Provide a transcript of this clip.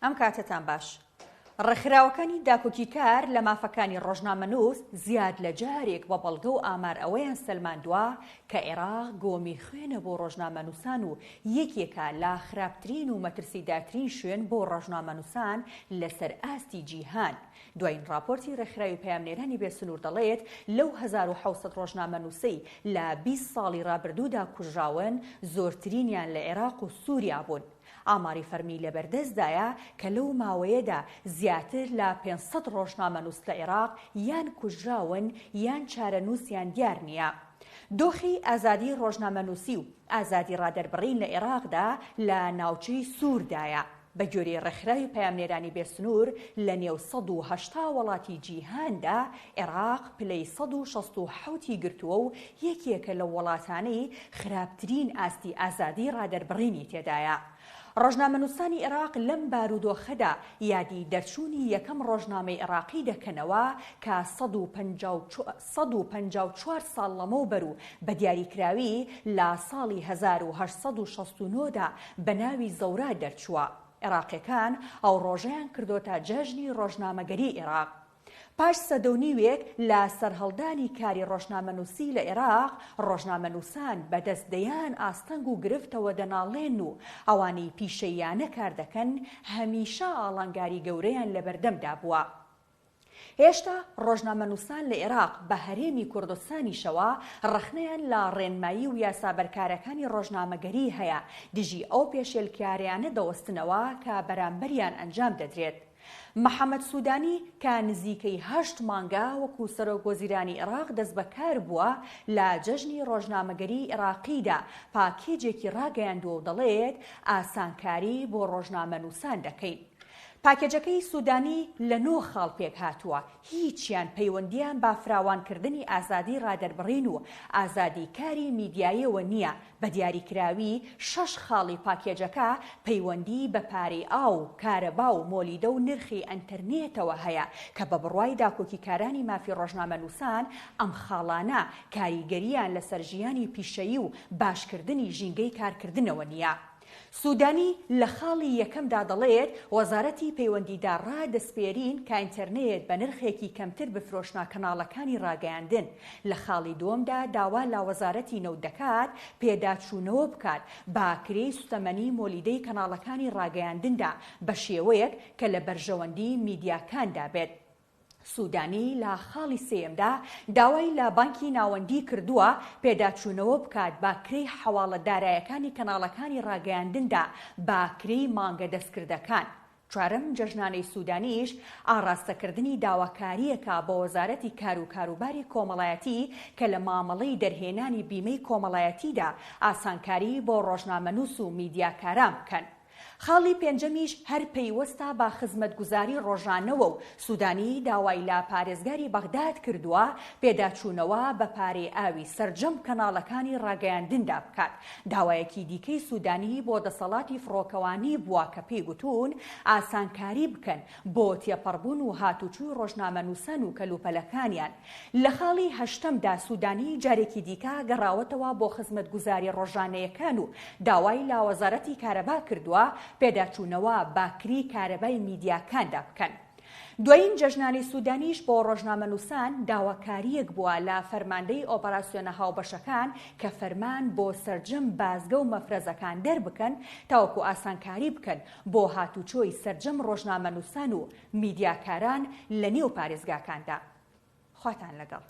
ئەم کاتتان باش. ڕێکخراوەکانی داکۆکی کار لە مافەکانی ڕۆژنامەنووس زیاد لە جارێک بە بەڵگە و ئامار ئەوەیان سەلماندووە کە عێراق گۆمی خوێنە بۆ ڕۆژنامەنووسان و یەکێکە لە خراپترین و مەترسیداترین شوێن بۆ ڕۆژنامەنووسان لەسەر ئاستی جیهان. دوایین راپۆرتی ڕێکخراوی پەیامنێرانی بێسنوور دەڵێت لەو 1700 ڕۆژنامەنووسەی لە 20 ساڵی ڕابردوودا کوژراون زۆرترینیان لە عێراق و سووریا بوون. ئاماری فەرمی لەبەردەستدایە کە لەو ماوەیەدا زیاتر لە 500 ڕۆژنامەنووس لە عێراق یان کوژراون یان چارەنووسیان دیار نییە. دۆخی ئازادی ڕۆژنامەنووسی و ئازادی ڕادەربڕین لە عێراقدا لە ناوچەی سووردایە. بە گوێرەی ڕێکخراوی پەیامنێرانی بێسنوور لە نێو 180 وڵاتی جیهاندا عێراق پلەی 167 گرتووە و یەکێکە لە وڵاتانەی خراپترین ئاستی ئازادی ڕادەربڕینی تێدایە. ڕۆژنامەنووسانی عێراق لەم بارودۆخەدا یادی دەرچوونی یەکەم ڕۆژنامەی عێراقی دەکەنەوە کە 154 ساڵ لەمەوبەر و بە دیاریکراوی لە ساڵی 1869دا بە ناوی زەورا دەرچووە. عێراقیەکان ئەو ڕۆژەیان کردۆتە جەژنی ڕۆژنامەگەری عێراق. پاش سەدەونیوێک لە سەرهەڵدانی کاری ڕۆژنامەنووسی لە عێراق ڕۆژنامەنووسان بەدەستدەیان ئاستەنگ و گرفتەوە دەناڵێن و ئەوانەی پیشەیانە کار دەکەن هەمیشە ئاڵنگاری گەورەیان لەبەردەمدا بووە. هێشتا ڕۆژنامەنووسان لە عێراق بە هەرێمی کوردستانیشەوە ڕخنەیان لە ڕێنمایی و یاسابەرکارەکانی ڕۆژنامەگەری هەیە دژی ئەو پێشێلکاریانە دەوەستنەوە کە بەرامبەریان ئەنجام دەدرێت. محەممەد سوودانی کە نزیکەی 8 مانگە وەکو سەرۆکوەزیرانی عێراق دەست بەکار بووە لە جەژنی ڕۆژنامەگەری عێراقیدا پاکێجێکی ڕاگەیاندووە و دەڵێت ئاسانکاری بۆ ڕۆژنامەنووسان دەکەین. پاکێجەکەی سوودانی لە 9 خاڵ پێک هاتووە، هیچیان پەیوەندیان با فراوانکردنی ئازادی ڕادەربڕین و ئازادی کاری میدیاییەوە نییە. بە دیاریکراوی 6 خاڵی پاکێجەکە پەیوەندی بە پارەی ئاو، کارەبا و مۆلیدە و نرخی ئەنتەرنێتەوە هەیە کە بە بڕوای داکۆکیکارانی مافی ڕۆژنامەنووسان ئەم خاڵانە کاریگەریان لەسەر ژیانی پیشەیی و باشکردنی ژینگەی کارکردنەوە نییە. سوودانی لە خاڵی یەکەمدا دەڵێت وەزارەتی پەیوەندیدا ڕادەسپێرین کە ئینتەرنێت بە نرخێکی کەمتر بفرۆشنا کەناڵەکانی ڕاگەیاندن. لە خاڵی دووەمدا داوا لا وەزارەتی نەوت دەکات پێداچوونەوە بکات با کرێی سوتەمەنی مۆلیدەی کەناڵەکانی ڕاگەیاندندا بە شێوەیەک کە لە بەرژەوەندی میدیاکاندا بێت. سوودانی لە خاڵی سێمدا داوای لە بانکی ناوەندی کردووە پێداچوونەوە بکات باکرەی حەواڵەدارایەکانی کەناڵەکانی ڕاگەیاندندا باکرەی مانگە دەستکردەکان. چوارەم جەژنانەی سوودانیش ئاڕاستەکردنی داواکاریەکە بە وەزارەتی کار و کاروباری کۆمەڵایەتی کە لە مامەڵەی دەرهێنانی بیمەی کۆمەڵایەتیدا ئاسانکاری بۆ ڕۆژنامەنووس و میدیاکاران بکەن. خاڵی پێنجەمیش هەر پەیوەستە با خزمەتگوزاری ڕۆژانەوە و سوودانی داوای لا پارێزگاری بەغداد کردووە پێداچوونەوە بە پارەی ئاوی سەرجەم کەناڵەکانی ڕاگەیاندندا بکات. داوایەکی دیکەی سوودانی بۆ دەسەڵاتی فڕۆکەوانی بووە کە پێی گوتوون ئاسانکاری بکەن بۆ تێپەڕبوون و هاتوچووی ڕۆژنامەنووسان و کەلوپەلەکانیان. لە خاڵی هەشتەمدا سوودانی جارێکی دیکە گەڕاوەتەوە بۆ خزمەتگوزاری ڕۆژانەیەکان و داوای لا وەزارەتی کارەبا کردووە پێداچوونەوە باکری کارەبای میدیاکاندا بکەن. دوایین جەژنانی سوودانیش بۆ ڕۆژنامەنووسان داواکاریەک بووە لە فەرماندەی ئۆپەراسیۆنە هاوبەشەکان کە فەرمان بۆ سەرجەم بازگە و مەفرەزەکان دەربکەن تاوەکو ئاسانکاری بکەن بۆ هاتوچۆی سەرجەم ڕۆژنامەنووسان و میدیاکاران لە نێو پارێزگاکاندا. خواتان لەگەڵ.